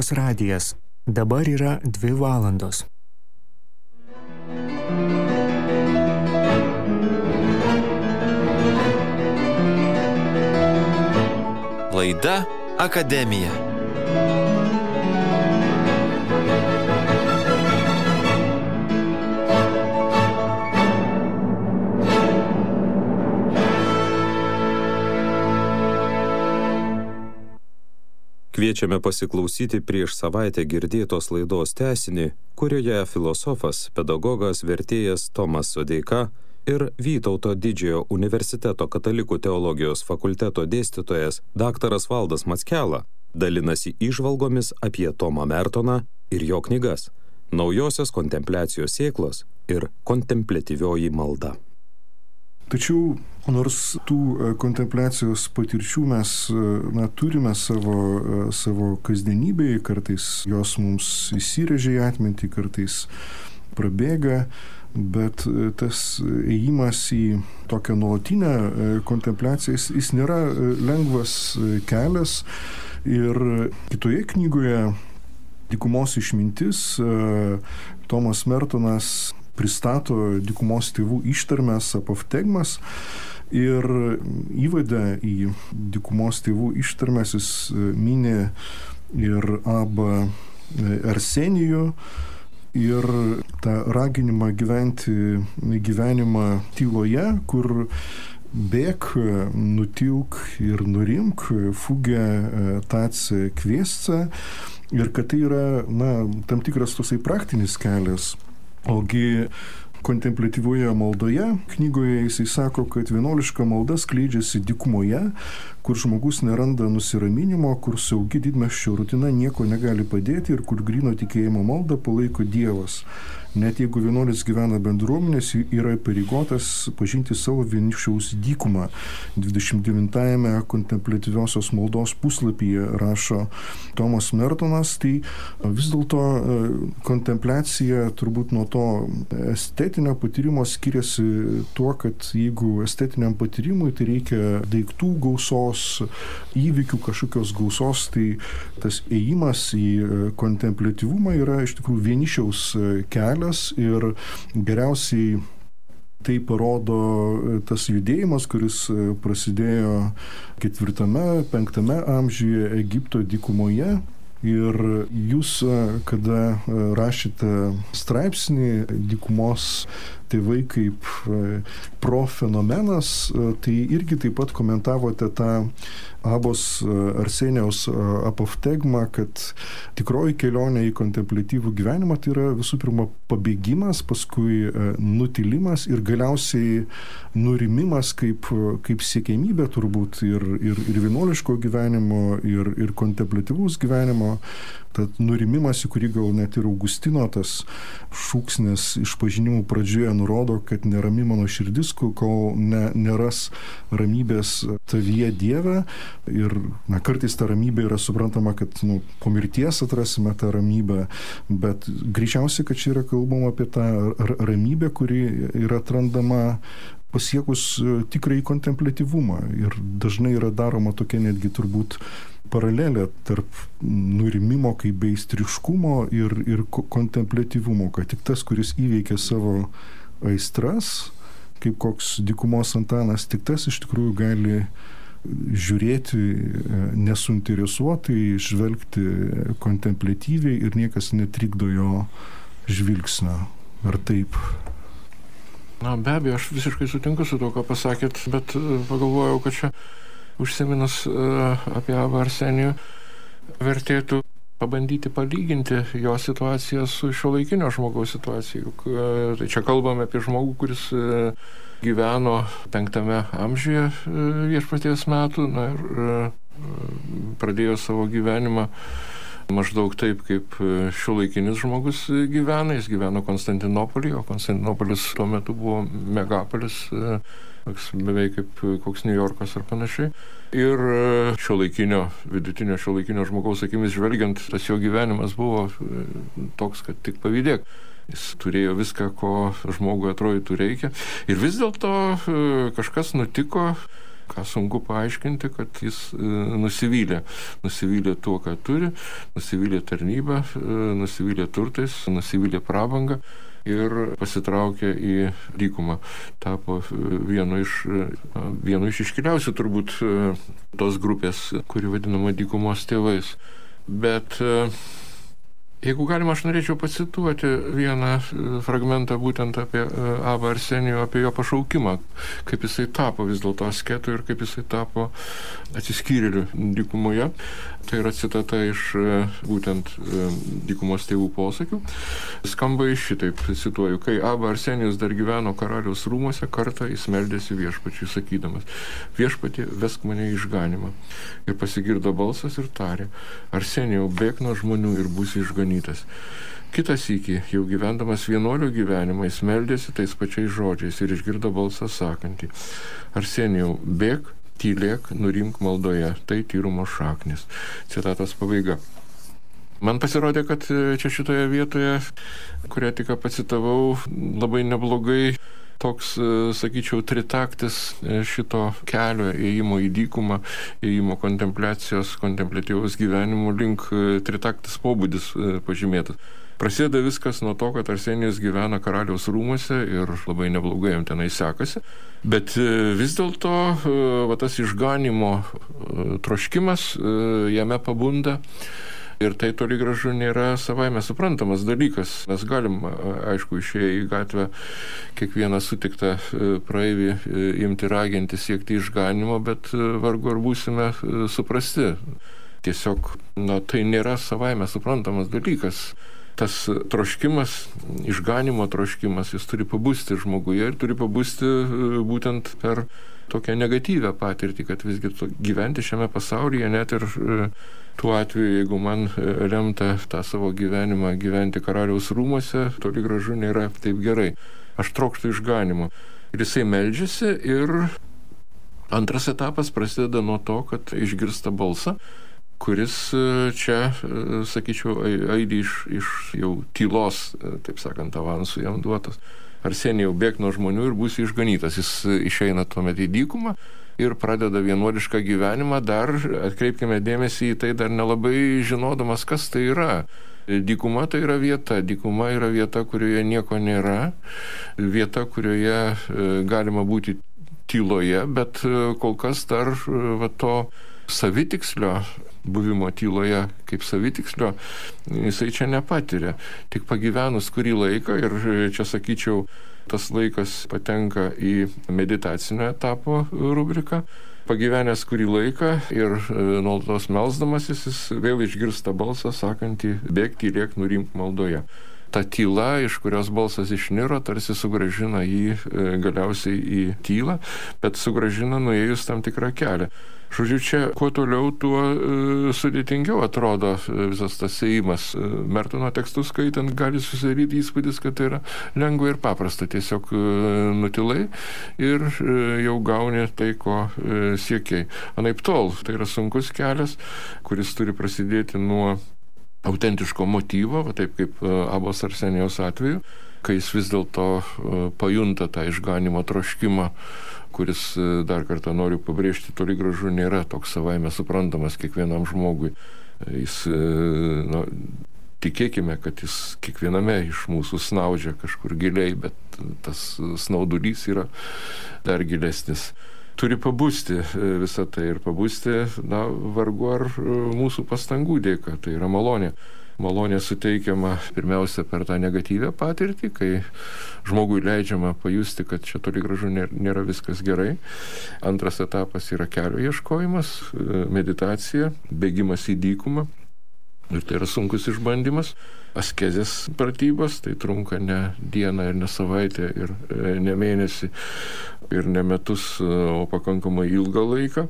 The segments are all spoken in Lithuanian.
Marijos radijas. Dabar yra 2 valandos. Laida Akademija. Kviečiame pasiklausyti prieš savaitę girdėtos laidos tęsinį, kurioje filosofas, pedagogas, vertėjas Tomas Sodeika ir Vytauto Didžiojo universiteto katalikų teologijos fakulteto dėstytojas daktaras Valdas Mackela dalinasi įžvalgomis apie Tomą Mertoną ir jo knygas Naujosios kontempliacijos sėklos ir Kontempliatyvioji malda. Tačiau, nors tų kontempliacijos patirčių mes turime savo kasdienybėje, kartais jos mums įsirėžia į atmintį, kartais prabėga, bet tas ėjimas į tokią nuolatinę kontempliaciją, jis nėra lengvas kelias. Ir kitoje knygoje Dykumos išmintis Tomas Mertonas pristato dykumos tėvų ištarmes apoftegmas ir įvade į dykumos tėvų ištarmes jis mini ir Abba Arsenijų ir tą raginimą gyventi gyvenimą tyloje, kur bėk, nutilk ir nurimk, fuge tace kviesce, ir kad tai yra tam tikras tosai praktinis kelias. Ogi kontempliatyvioje maldoje knygoje jisai sako, kad vienuoliška malda skleidžiasi dykumoje, kur žmogus neranda nusiraminimo, kur saugi didmiesčio rutina nieko negali padėti ir kur gryno tikėjimo maldą palaiko Dievas. Net jeigu vienuolis gyvena bendruomenės, yra įpareigotas pažinti savo vienišiaus dykumą. 29-ame kontempliatyviosios maldos puslapyje rašo Tomas Mertonas. Tai vis dėlto kontempliacija turbūt nuo to estetinio patyrimo skiriasi tuo, kad jeigu estetiniam patyrimui tai reikia daiktų gausos, įvykių kažkokios gausos, tai tas ėjimas į kontempliatyvumą yra iš tikrųjų vienišiaus kelias. Ir geriausiai tai parodo tas judėjimas, kuris prasidėjo 4-5 amžiuje Egipto dykumoje. Ir jūs, kada rašėte straipsnį Dykumos tėvai kaip profenomenas, tai irgi taip pat komentavote tą Abos Arsenijaus apoftegmą, kad tikroji kelionė į kontempliatyvų gyvenimą tai yra visų pirma pabėgimas, paskui nutilimas ir galiausiai nurimimas kaip siekiamybė turbūt ir vienuoliško gyvenimo, ir kontempliatyvaus gyvenimo. Tad nurimimas, į kurį gal net ir Augustino tas šūksnis išpažinimų pradžioje nurodo, kad nerami mano širdis, kol neras ramybės tavyje Dieve. Ir kartais ta ramybė yra suprantama, kad po mirties atrasime tą ramybę, bet greičiausiai, kad čia yra kalbama apie tą ramybę, kuri yra atrandama pasiekus tikrai kontempliatyvumą. Ir dažnai yra daroma tokia netgi turbūt paralelė tarp nurimimo kaip beistriškumo ir kontempliatyvumo, kad tik tas, kuris įveikia savo aistras, kaip koks dykumos Antanas, tik tas iš tikrųjų gali žiūrėti nesuinteresuotai, žvelgti kontempliatyviai ir niekas netrikdo jo žvilgsnio. Ar taip? Be abejo, aš visiškai sutinku su to, ką pasakėt, bet pagalvojau, kad čia užsiminus apie Abą Arsenijų vertėtų pabandyti palyginti jo situaciją su šiuolaikinio žmogaus situacija. Juk tai čia kalbame apie žmogų, kuris gyveno 5 amžiuje viešpaties metų ir pradėjo savo gyvenimą maždaug taip, kaip šiuolaikinis žmogus gyvena. Jis gyveno Konstantinopolyje, o Konstantinopolis tuo metu buvo megapolis, beveik kaip koks New Yorkas ar panašiai. Ir vidutinio šiuolaikinio žmogaus akimis žvelgiant, tas jo gyvenimas buvo toks, kad tik pavydėk. Jis turėjo viską, ko žmogui atrodytų reikia. Ir vis dėlto kažkas nutiko ką sunku paaiškinti, kad jis nusivylė. Nusivylė tuo, ką turi, nusivylė tarnybą, nusivylė turtais, nusivylė prabangą ir pasitraukė į dykumą. Tapo vienu iš iškiliausių turbūt tos grupės, kuri vadinama dykumos tėvais. Bet jeigu galima, aš norėčiau pacituoti vieną fragmentą būtent apie Abą Arsenijų, apie jo pašaukimą, kaip jisai tapo vis dėlto asketu ir kaip jisai tapo atsiskyrėliu dykumoje. Tai yra citata iš būtent dykumos tėvų posakių. Skamba iš šitaip, cituoju: kai Abą Arsenijus dar gyveno karaliaus rūmuose, kartą jis meldėsi viešpačiui, sakydamas: viešpatie, vesk mane į išganymą. Ir pasigirdo balsas ir tarė: Arsenijau, bėk nuo žmonių ir būsi išganytas. Kitą sykį, jau gyvendamas vienuolio gyvenimą, jis meldėsi tais pačiais žodžiais ir išgirdo balsą sakantį: Arsenijau, bėk, tylėk, nurimk maldoje, tai tyrumo šaknis. Citatos pabaiga. Man pasirodė, kad čia šitoje vietoje, kurią tik pacitavau, labai neblogai toks, sakyčiau, tritaktis šito kelio ėjimo į dykumą, ėjimo kontempliatyvaus gyvenimo link, tritaktis pobūdis pažymėtas. Prasideda viskas nuo to, kad Arsenijus gyvena karaliaus rūmuose ir labai neblogai jam tenai sekasi, bet vis dėlto tas išganimo troškimas jame pabunda. Ir tai toli gražu nėra savaime suprantamas dalykas. Mes galim, aišku, išėję į gatvę kiekvieną sutiktą praeivį imti raginti siekti išganimo, bet vargu ar būsime suprasti. Tiesiog, tai nėra savaime suprantamas dalykas. Tas troškimas, išganimo troškimas, jis turi pabusti žmoguje ir turi pabusti būtent per tokią negatyvę patirtį, kad visgi gyventi šiame pasaulyje, net ir tuo atveju, jeigu man lemta tą savo gyvenimą gyventi karaliaus rūmuose, toli gražu nėra taip gerai. Aš trokštu išganimo. Ir jisai meldžiasi ir antras etapas prasideda nuo to, kad išgirsta balsą, kuris čia, sakyčiau, aidi iš jau tylos, taip sakant, avansų jam duotas. Arsenijau, bėk nuo žmonių ir būsi išganytas. Jis išeina tuomet į dykumą ir pradeda vienuolišką gyvenimą, dar atkreipkime dėmesį į tai, dar nelabai žinodamas, kas tai yra. Dykuma tai yra vieta. Dykuma yra vieta, kurioje nieko nėra. Vieta, kurioje galima būti tyloje, bet kol kas dar to savitikslio buvimo tyloje kaip savitikslio jisai čia nepatiria. Tik pagyvenus kurį laiką, ir čia sakyčiau, tas laikas patenka į meditacinio etapo rubriką, pagyvenęs kurį laiką ir nuolatos melsdamasis, jis vėl išgirsta balsą sakantį: bėk, tylėk, nurimk maldoje. Ta tyla, iš kurios balsas išniro, tarsi sugrąžina jį galiausiai į tylą, bet sugrąžina nuėjus tam tikrą kelią. Žodžiu, čia kuo toliau, tuo sudėtingiau atrodo visas tas ėjimas. Mertono tekstus skaitant gali susidaryti įspūdis, kad tai yra lengva ir paprasta. Tiesiog nutilai ir jau gauni tai, ko siekiai. Anaiptol, tai yra sunkus kelias, kuris turi prasidėti nuo autentiško motyvo, taip kaip Abos Arsenijaus atveju, kai jis vis dėlto pajunta tą išganimo troškimą, kuris, dar kartą noriu pabrėžti, toli gražu nėra toks savaime suprantamas kiekvienam žmogui. Jis, tikėkime, kad jis kiekviename iš mūsų snaudžia kažkur giliai, bet tas snaudulys yra dar gilesnis. Turi pabusti visą tai ir pabusti, vargu ar mūsų pastangų dėka, tai yra malonė. Malonė suteikiama pirmiausia per tą negatyvę patirtį, kai žmogui leidžiama pajusti, kad čia toli gražu nėra viskas gerai. Antras etapas yra kelio ieškojimas, meditacija, bėgimas į dykumą. Ir tai yra sunkus išbandymas. Askezės pratybos, tai trunka ne dieną ir ne savaitę ir ne mėnesį ir ne metus, o pakankamai ilgą laiką.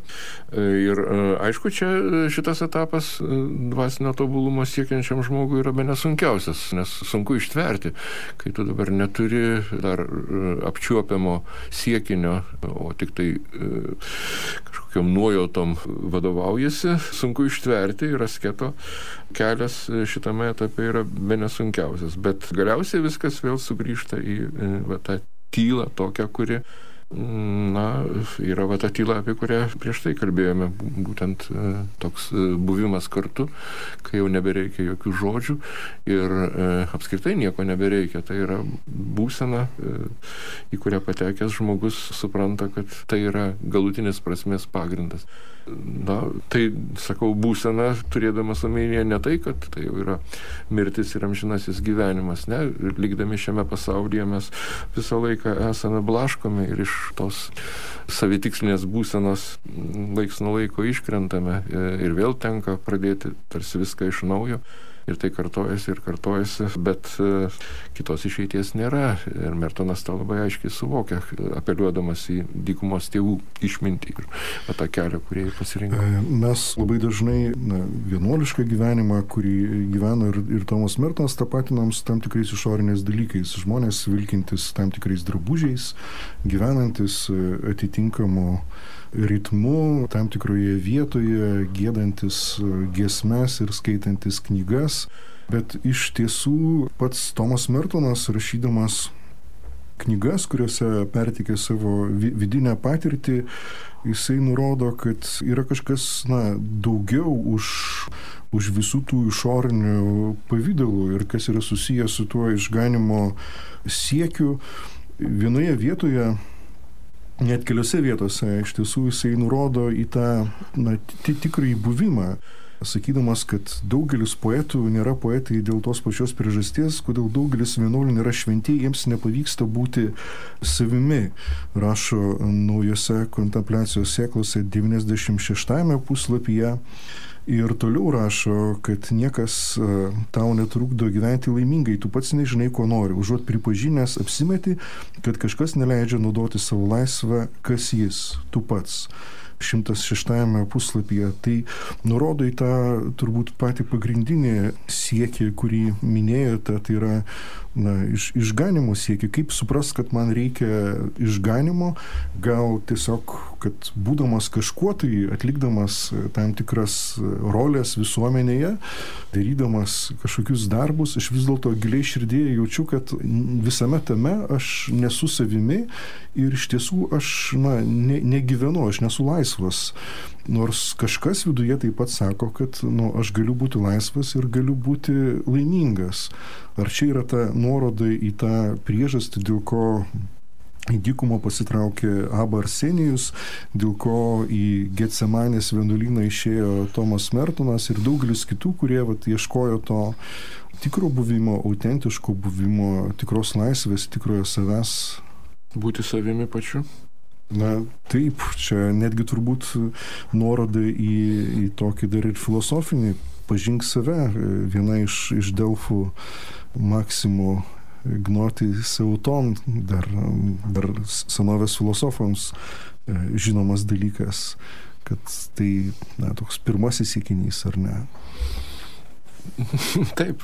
Ir aišku, čia šitas etapas dvasinio tobulumo siekiančiam žmogui yra bene sunkiausias, nes sunku ištverti, kai tu dabar neturi dar apčiuopiamo siekinio, o tik tai kažkokiam nuojautom vadovaujasi, sunku ištverti ir asketo kelias šitame etape yra bene sunkiausias. Bet galiausiai viskas vėl sugrįžta į tą tylą tokią, kuri Yra va ta tyla, apie kurią prieš tai kalbėjome, būtent toks buvimas kartu, kai jau nebereikia jokių žodžių ir apskritai nieko nebereikia. Tai yra būsena, į kurią patekęs žmogus supranta, kad tai yra galutinis prasmės pagrindas. Tai, sakau, būsena, turėdamas omenyje ne tai, kad tai jau yra mirtis ir amžinasis gyvenimas, ne, likdami šiame pasaulyje mes visą laiką esame blaškomi ir iš tos savitikslinės būsenos laiks nuo laiko iškrentame ir vėl tenka pradėti tarsi viską iš naujo. Ir tai kartojasi, bet kitos išeities nėra. Ir Mertonas tą labai aiškiai suvokia, apeliuodamas į dykumos tėvų išmintį ir tą kelią, kurį pasirinko. Mes labai dažnai vienuolišką gyvenimą, kurį gyveno ir Tomas Mertonas, tapatinam su tam tikrais išoriniais dalykais. Žmonės vilkintis tam tikrais drabužiais, gyvenantis atitinkamu ritmu, tam tikroje vietoje, giedantis giesmes ir skaitantis knygas. Bet iš tiesų pats Tomas Mertonas, rašydamas knygas, kuriuose pertikė savo vidinę patirtį, jisai nurodo, kad yra kažkas daugiau už visų tų išorinių pavydalų ir kas yra susijęs su tuo išganimo siekiu. Vienoje vietoje, net keliose vietose, iš tiesų jisai nurodo į tą tikrąjį buvimą, sakydamas, kad daugelis poetų nėra poetai dėl tos pačios priežasties, kodėl daugelis vienuolių nėra šventieji, jiems nepavyksta būti savimi. Rašo naujose kontempliacijos sėklose 96 puslapyje. Ir toliau rašo, kad niekas tau netrukdo gyventi laimingai, tu pats nežinai, ko nori. Užuot pripažinęs apsimeti, kad kažkas neleidžia naudoti savo laisvę, kas jis, tu pats. 106 puslapyje. Tai nurodo į tą turbūt patį pagrindinį siekį, kurį minėjote, tai yra išganimo siekį. Kaip suprast, kad man reikia išganimo, gal tiesiog, kad būdamas kažkuo tai, atlikdamas tam tikras rolės visuomenėje, darydamas kažkokius darbus, aš vis dėlto giliai širdėje jaučiu, kad visame tame aš nesu savimi ir iš tiesų aš negyvenu, aš nesu laisvas. Nors kažkas viduje taip pat sako, kad aš galiu būti laisvas ir galiu būti laimingas. Ar čia yra ta nuoroda į tą priežastį, dėl ko į dykumą pasitraukė Abba Arsenijus, dėl ko į Getsemanės vienuolyną išėjo Tomas Mertonas ir daugelis kitų, kurie ieškojo to tikro buvimo, autentiško buvimo, tikros laisvės, tikrojo savęs. Būti savimi pačiu? Taip, čia netgi turbūt nuoroda į tokį dar ir filosofinį pažink save. Viena iš Delfų maksimų Gnoti Seuton, dar senovės filosofams žinomas dalykas, kad tai toks pirmasis siekinys, ar ne? Taip,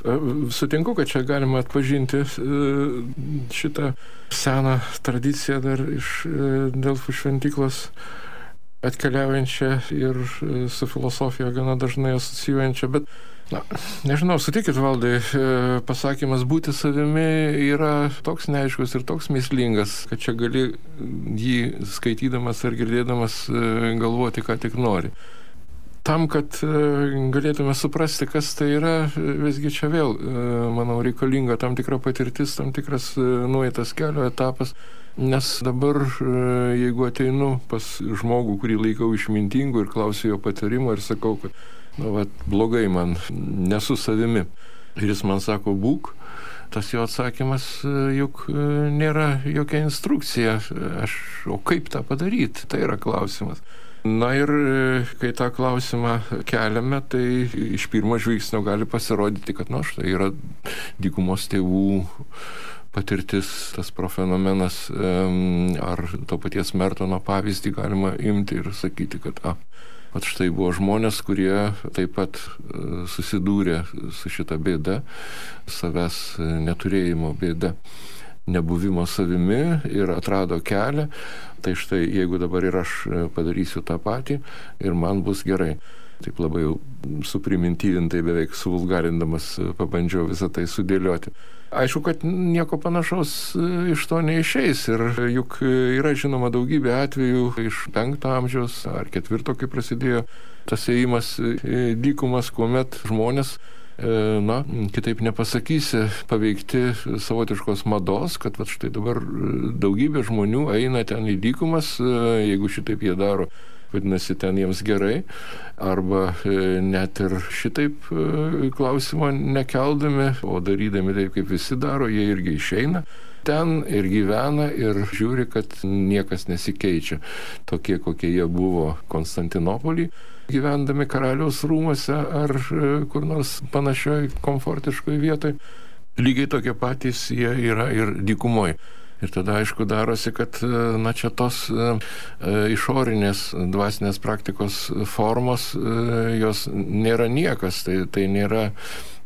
sutinku, kad čia galima atpažinti šitą seną tradiciją dar iš Delfų šventyklos atkeliaujančią ir su filosofija gana dažnai asocijuojančią, bet nežinau, sutikit, Valdai, pasakymas būti savimi yra toks neaiškus ir toks mįslingas, kad čia gali jį skaitydamas ar girdėdamas galvoti, ką tik nori. Tam, kad galėtume suprasti, kas tai yra, visgi čia vėl, manau, reikalinga tam tikra patirtis, tam tikras nueitas kelio etapas, nes dabar, jeigu ateinu pas žmogų, kurį laikau išmintingu ir klausiu jo patarimo ir sakau, kad blogai man, nesu savimi, ir jis man sako, būk, tas jo atsakymas juk nėra jokia instrukcija, o kaip tą padaryti, tai yra klausimas. Ir kai tą klausimą keliame, tai iš pirmo žvilgsnio gali pasirodyti, kad štai yra dykumos tėvų patirtis, tas profenomenas, ar to paties Mertono pavyzdį galima imti ir sakyti, kad štai buvo žmonės, kurie taip pat susidūrė su šita bėda, savęs neturėjimo bėda, nebuvimo savimi ir atrado kelią, tai štai jeigu dabar ir aš padarysiu tą patį ir man bus gerai. taip labai jau suprimintyvintai, beveik suvulgarindamas, pabandžiau visą tai sudėlioti. Aišku, kad nieko panašaus iš to neišeis ir juk yra žinoma daugybė atvejų iš 5 amžiaus ar 4, kai prasidėjo tas ėjimas į dykumas, kuomet žmonės, kitaip nepasakysi, paveikti savotiškos mados, kad štai dabar daugybė žmonių eina ten į dykumas, jeigu šitaip jie daro, vadinasi, ten jiems gerai, arba net ir šitaip klausimo nekeldami, o darydami taip, kaip visi daro, jie irgi išeina ten ir gyvena ir žiūri, kad niekas nesikeičia. Tokie, kokie jie buvo Konstantinopolį, gyvendami karaliaus rūmuose ar kur nors panašioj komfortiškoj vietoj, lygiai tokie patys jie yra ir dykumoje. Ir tada, aišku, darosi, kad čia tos išorinės dvasinės praktikos formos, jos nėra niekas, tai nėra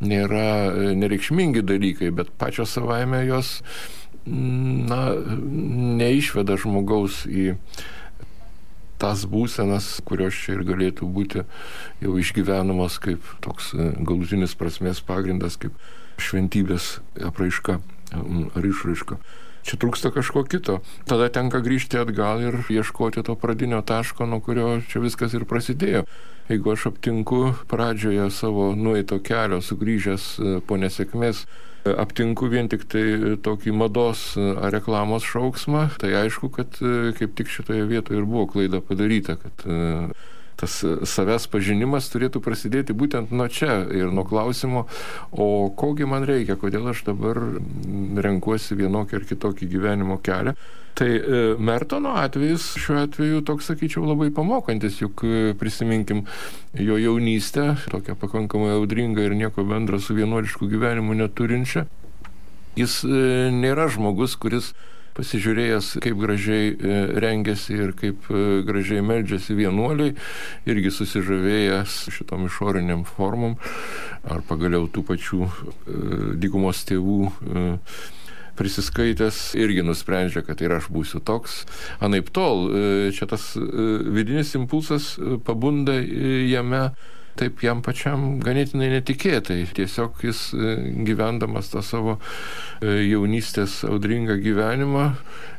nereikšmingi dalykai, bet pačios savaime jos neišveda žmogaus į tas būsenas, kurios čia ir galėtų būti jau išgyvenamos kaip toks galutinis prasmės pagrindas, kaip šventybės apraiška ar išraiška. Čia trūksta kažko kito. Tada tenka grįžti atgal ir ieškoti to pradinio taško, nuo kurio čia viskas ir prasidėjo. Jeigu aš aptinku pradžioje savo nueito kelio, sugrįžęs po nesėkmės, aptinku vien tik tai tokį mados ar reklamos šauksmą, tai aišku, kad kaip tik šitoje vietoje ir buvo klaida padaryta, kad tas savęs pažinimas turėtų prasidėti būtent nuo čia ir nuo klausimo, o kogi man reikia, kodėl aš dabar renkuosi vienokį ar kitokį gyvenimo kelią. Tai Mertono atvejis šiuo atveju toks, sakyčiau, labai pamokantis, juk prisiminkim jo jaunystę, tokią pakankamai audringą ir nieko bendro su vienuolišku gyvenimu neturinčią. Jis nėra žmogus, kuris pasižiūrėjęs, kaip gražiai rengiasi ir kaip gražiai meldžiasi vienuoliai, irgi susižavėjęs šitom išoriniam formom, ar pagaliau tų pačių dykumos tėvų prisiskaitęs, irgi nusprendžia, kad ir aš būsiu toks. Anaip tol, čia tas vidinis impulsas pabunda jame taip jam pačiam ganėtinai netikėtai. Tiesiog jis gyvendamas tą savo jaunystės audringą gyvenimą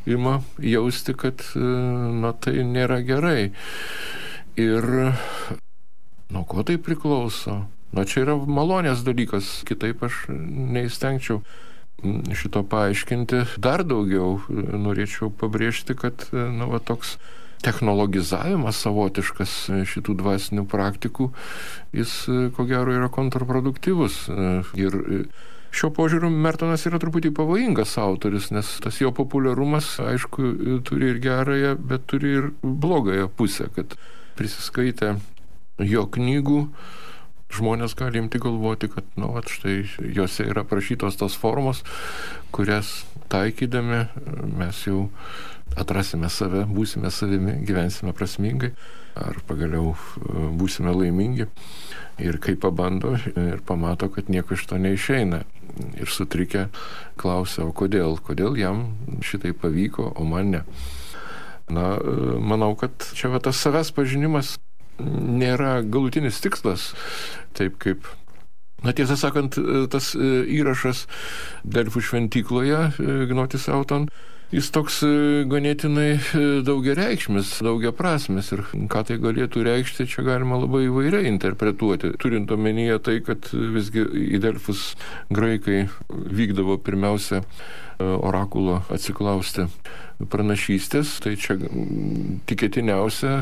ima jausti, kad tai nėra gerai. Ir nuo ko tai priklauso? Čia yra malonės dalykas, kitaip aš neįstengčiau šito paaiškinti. Dar daugiau norėčiau pabrėžti, kad toks technologizavimas savotiškas šitų dvasinių praktikų, jis ko gero yra kontraproduktyvus. Ir šiuo požiūriu Mertonas yra truputį pavojingas autorius, nes tas jo populiarumas, aišku, turi ir gerąją, bet turi ir blogąją pusę, kad prisiskaitę jo knygų, žmonės gali imti galvoti, kad štai jose yra aprašytos tos formos, kurias taikydami mes jau atrasime save, būsime savimi, gyvensime prasmingai, ar pagaliau būsime laimingi. Ir kai pabando ir pamato, kad nieko iš to neišeina. Ir sutrikę klausia, o kodėl jam šitai pavyko, o man ne. Manau, kad čia tas savęs pažinimas nėra galutinis tikslas, taip kaip, tiesą sakant, tas įrašas Delfų šventykloje, Ignotis Auton, jis toks ganėtinai daugiareikšmis, daugiaprasmis ir ką tai galėtų reikšti, čia galima labai įvairiai interpretuoti. Turint omenyje tai, kad visgi į Delfus graikai vykdavo pirmiausia orakulo atsiklausti pranašystės, tai čia tikėtiniausia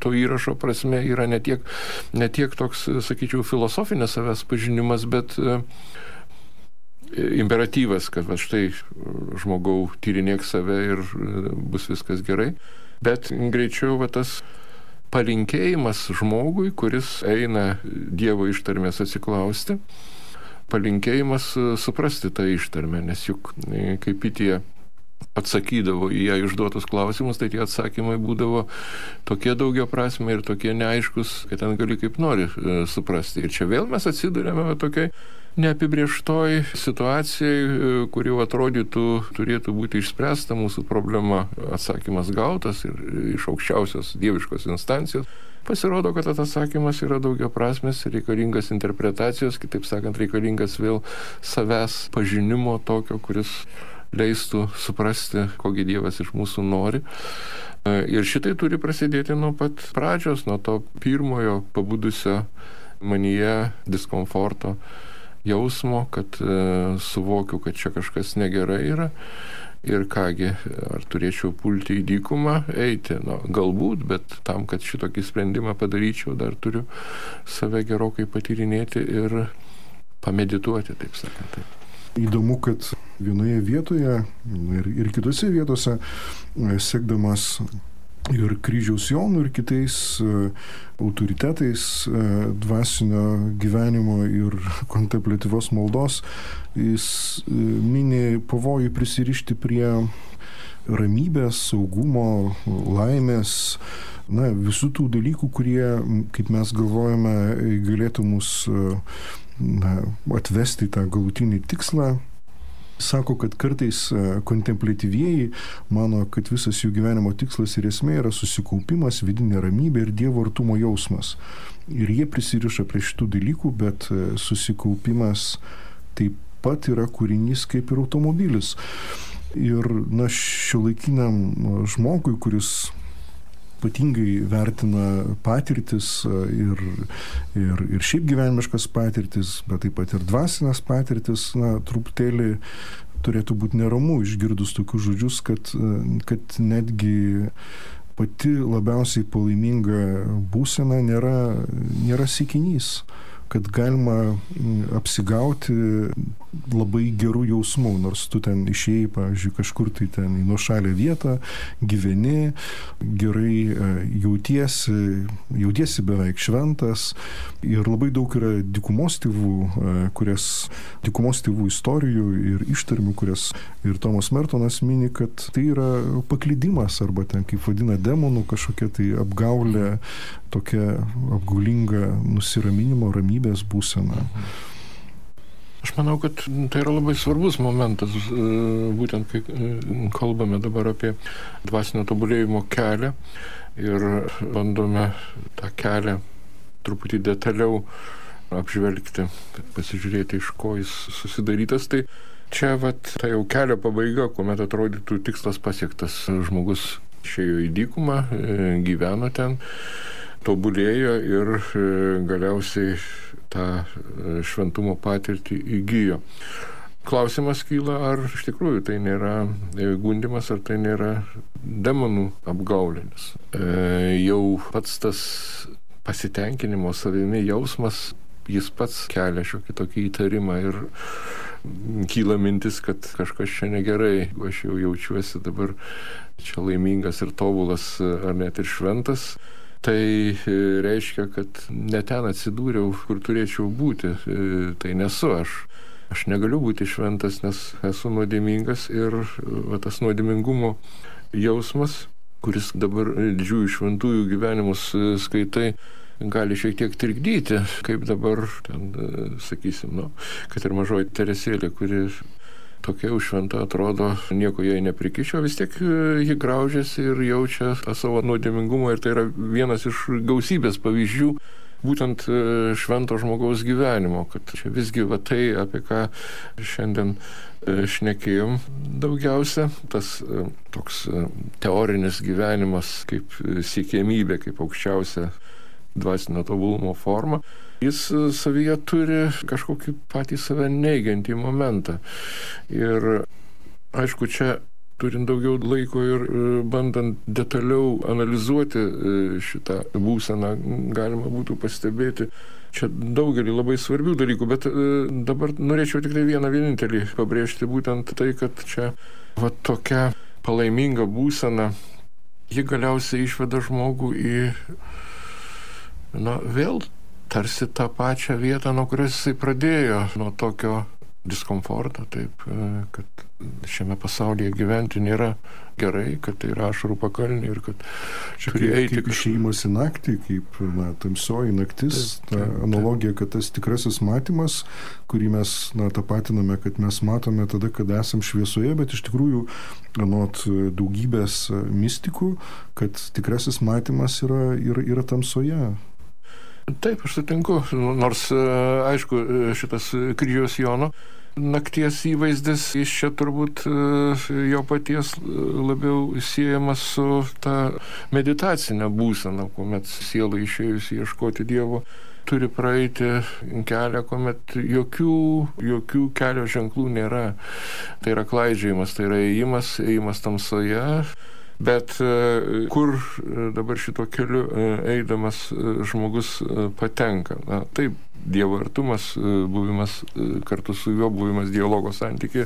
to įrašo prasme yra ne tiek toks, sakyčiau, filosofinės savęs pažinimas, bet imperatyvas, kad štai žmogau tyrinėk save ir bus viskas gerai, bet greičiau tas palinkėjimas žmogui, kuris eina Dievo ištarmės atsiklausti, palinkėjimas suprasti tą ištarmę, nes juk kaip tie atsakydavo į ją išduotus klausimus, tai tie atsakymai būdavo tokie daugiaprasmiai ir tokie neaiškus, kad ten gali kaip nori suprasti. Ir čia vėl mes atsiduriame tokiai neapibrieštoj situacijai, kuri atrodytų turėtų būti išspręsta mūsų problema, atsakymas gautas ir iš aukščiausios dieviškos instancijos. Pasirodo, kad tas atsakymas yra daugiaprasmis, reikalingas interpretacijos, kitaip sakant, reikalingas vėl savęs pažinimo tokio, kuris leistų suprasti, kogi Dievas iš mūsų nori. Ir šitai turi prasidėti nuo pat pradžios, nuo to pirmojo pabudusio manyje diskomforto jausmo, kad suvokiu, kad čia kažkas negerai yra. Ir kągi, ar turėčiau pulti į dykumą, eiti? Galbūt, bet tam, kad šitokį sprendimą padaryčiau, dar turiu save gerokai patyrinėti ir pamedituoti, taip sakant. Įdomu, kad vienoje vietoje ir kitose vietose, sekdamas ir kryžiaus Jonų, ir kitais autoritetais dvasinio gyvenimo ir kontempliatyvios maldos, jis mini pavojų prisirišti prie ramybės, saugumo, laimės, visų tų dalykų, kurie, kaip mes galvojame, galėtų mus atvesti į tą galutinį tikslą. Sako, kad kartais kontempliatyvieji mano, kad visas jų gyvenimo tikslas ir esmė yra susikaupimas, vidinė ramybė ir Dievo artumo jausmas. Ir jie prisiriša prie šitų dalykų, bet susikaupimas taip pat yra kūrinys kaip ir automobilis. Ir šiuolaikiniam žmogui, kuris ypatingai vertina patirtis ir šiaip gyvenimiškas patirtis, bet taip pat ir dvasinės patirtis, truputėlį turėtų būti neramu išgirdus tokius žodžius, kad netgi pati labiausiai palaiminga būsena nėra siekinys, kad galima apsigauti labai gerų jausmų, nors tu ten išėjai, pavyzdžiui, kažkur tai ten į nuošalę vietą, gyveni, gerai jautiesi beveik šventas ir labai daug yra dykumos tėvų istorijų ir ištarmių, kurias ir Tomas Mertonas mini, kad tai yra paklydimas arba ten, kaip vadina, demonų kažkokia tai apgaulė, tokia apgaulinga nusiraminimo, ramybės būsena. Aš manau, kad tai yra labai svarbus momentas, būtent kai kalbame dabar apie dvasinio tobulėjimo kelią ir bandome tą kelią truputį detaliau apžvelgti, pasižiūrėti, iš ko jis susidarytas. Tai čia ta jau kelio pabaiga, kuomet atrodytų tikslas pasiektas, žmogus išėjo į dykumą, gyveno ten, tobulėjo ir galiausiai tą šventumo patirtį įgijo. Klausimas kyla, ar iš tikrųjų tai nėra gundymas, ar tai nėra demonų apgaulinis. Jau pats tas pasitenkinimo savimi jausmas, jis pats kelia šiokį tokį įtarimą ir kyla mintis, kad kažkas čia negerai, aš jau jaučiuosi dabar čia laimingas ir tobulas, ar net ir šventas. Tai reiškia, kad ne ten atsidūriau, kur turėčiau būti. Tai nesu aš. Aš negaliu būti šventas, nes esu nuodėmingas ir tas nuodėmingumo jausmas, kuris dabar didžiųjų šventųjų gyvenimus skaitai, gali šiek tiek trikdyti, kaip dabar, sakysim, kad ir mažoji Teresėlė, kuri tokia jau šventa atrodo, nieko jai neprikišo, vis tiek ji graužiasi ir jaučia tą savo nuodėmingumą ir tai yra vienas iš gausybės pavyzdžių būtent švento žmogaus gyvenimo, kad čia visgi tai, apie ką šiandien šnekėjom daugiausia, tas toks teorinis gyvenimas kaip siekiamybė, kaip aukščiausia dvasinio tobulumo forma, jis savyje turi kažkokį patį save neigiantį momentą. Ir aišku, čia turint daugiau laiko ir bandant detaliau analizuoti šitą būseną, galima būtų pastebėti čia daugelį labai svarbių dalykų, bet dabar norėčiau tik tai vienintelį pabrėžti, būtent tai, kad čia tokia palaiminga būsena, ji galiausiai išveda žmogų į vėl tarsi tą pačią vietą, nuo kurios jisai pradėjo, nuo tokio diskomfortą, taip, kad šiame pasaulyje gyventi nėra gerai, kad tai yra ašarų pakalnė ir kad turi eiti kaip išėjimas į naktį, kaip tamsioji naktis, ta analogija, kad tas tikrasis matymas, kurį mes tapatiname, kad mes matome tada, kada esam šviesoje, bet iš tikrųjų anot daugybės mistikų, kad tikrasis matymas yra tamsoje. Taip, aš sutinku, nors, aišku, šitas kryžiaus Jono nakties įvaizdis, jis čia turbūt jo paties labiau siejamas su ta meditacinė būsena, kuomet siela išėjusi ieškoti Dievo turi praeiti kelią, kuomet jokių kelio ženklų nėra. Tai yra klaidžiojimas, tai yra ėjimas tamsoje. Bet kur dabar šito keliu eidamas žmogus patenka? Taip, Dievo artumas, buvimas kartu su juo, buvimas dialogo santykyje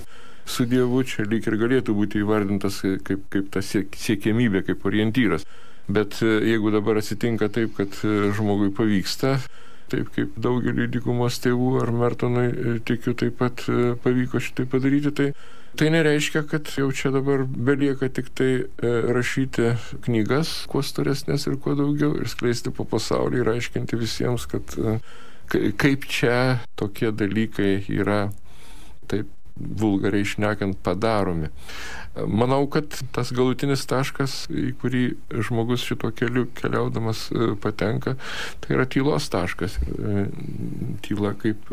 su Dievu, čia lyg ir galėtų būti įvardintas kaip ta siekiamybė, kaip orientyras. Bet jeigu dabar atsitinka taip, kad žmogui pavyksta, taip kaip daugeliui dykumos tėvų ar Mertonui, tikiu, taip pat pavyko šitai padaryti, tai nereiškia, kad jau čia dabar belieka tik tai rašyti knygas, kuo storesnės ir kuo daugiau, ir skleisti po pasaulį ir aiškinti visiems, kad kaip čia tokie dalykai yra, taip vulgariai šnekant, padaromi. Manau, kad tas galutinis taškas, į kurį žmogus šito keliu keliaudamas patenka, tai yra tylos taškas. Tyla kaip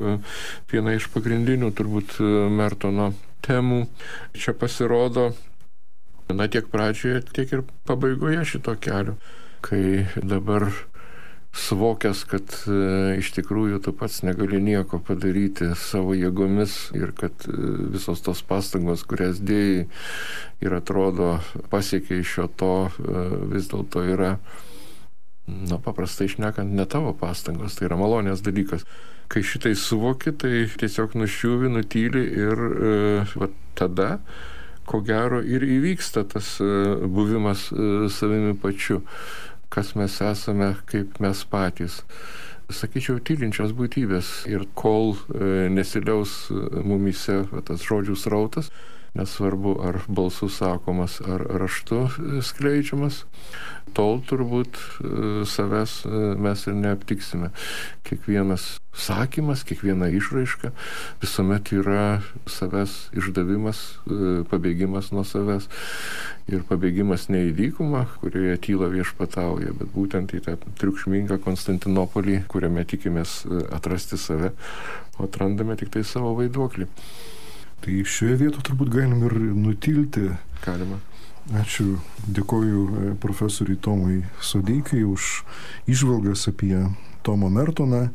viena iš pagrindinių turbūt Mertono temų. Čia pasirodo, tiek pradžioje, tiek ir pabaigoje šito kelio, kai dabar suvokęs, kad iš tikrųjų tu pats negali nieko padaryti savo jėgomis ir kad visos tos pastangos, kurias dėjai ir atrodo pasiekė iš šio to, vis dėlto yra, paprastai šnekant, ne tavo pastangos, tai yra malonės dalykas. Kai šitai suvoki, tai tiesiog nuščiūvi, nutyli ir tada, ko gero, ir įvyksta tas buvimas savimi pačiu. Kas mes esame, kaip mes patys. Sakyčiau, tylinčios būtybės. Ir kol nesiliaus mumyse tas žodžių srautas, nesvarbu ar balsu sakomas, ar raštu skleidžiamas, tol turbūt savęs mes ir neaptiksime. Kiekvienas sakymas, kiekviena išraiška visuomet yra savęs išdavimas, pabėgimas nuo savęs. Ir pabėgimas ne į dykumą, kurioje tyla viešpatauja, bet būtent į tą triukšmingą Konstantinopolį, kuriame tikimės atrasti save, o atrandame tik tai savo vaiduoklį. Tai šioje vietoje turbūt galim ir nutilti. Galima. Ačiū, dėkoju profesoriui Tomui Sodeikai už įžvalgas apie Tomą Mertoną,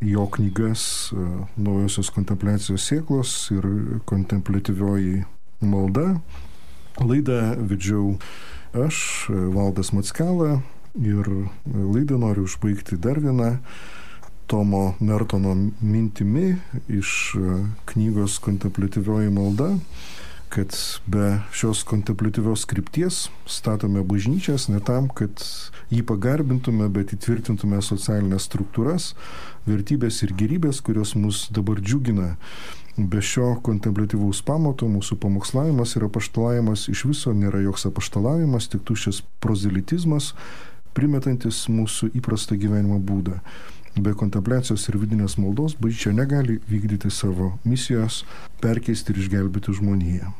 jo knygas Naujosios kontempliacijos sėklos ir kontempliatyvioji malda. Laidą vedžiau aš, Valdas Mackela, ir laidą noriu užbaigti dar vieną Tomo Mertono mintimi iš knygos Kontempliatyvioji malda, kad be šios kontempliatyvios krypties statome bažnyčias ne tam, kad jį pagarbintume, bet įtvirtintume socialinės struktūras, vertybės ir gėrybės, kurios mus dabar džiugina. Be šio kontempliatyvaus pamato mūsų pamokslavimas ir apaštalavimas iš viso nėra joks apaštalavimas, tik tuščias prozelitizmas, primetantis mūsų įprastą gyvenimo būdą. Be kontempliacijos ir vidinės maldos bažnyčia negali vykdyti savo misijos, perkeisti ir išgelbėti žmoniją.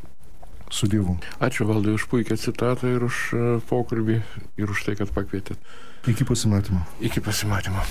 Su Dievu. Ačiū, Valdai, už puikią citatą ir už pokalbį ir už tai, kad pakvietėt. Iki pasimatymo. Iki pasimatymo.